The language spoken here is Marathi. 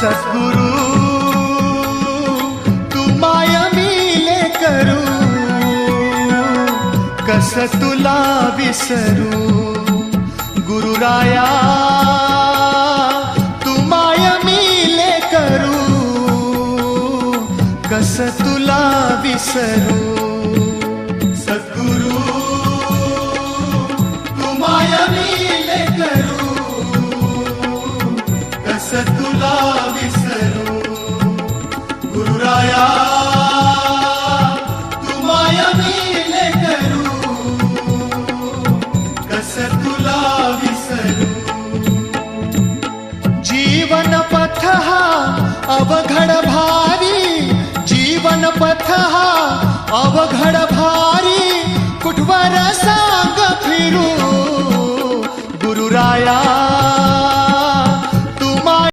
सद्गुरु तू माय मिले करू, कस तुला विसरू. गुरुराया तू माय मिले करू, कस तुला विसरू. सद्गुरु तू माय मिले करू, कस तुला विसरू. गुरुराया तू माय मिले करू, कस तुला विसरू. जीवन पथ हा अवघड भारी, जीवन पथ हा अवघड भारी, कुठवर सांग फिरू. गुरुराया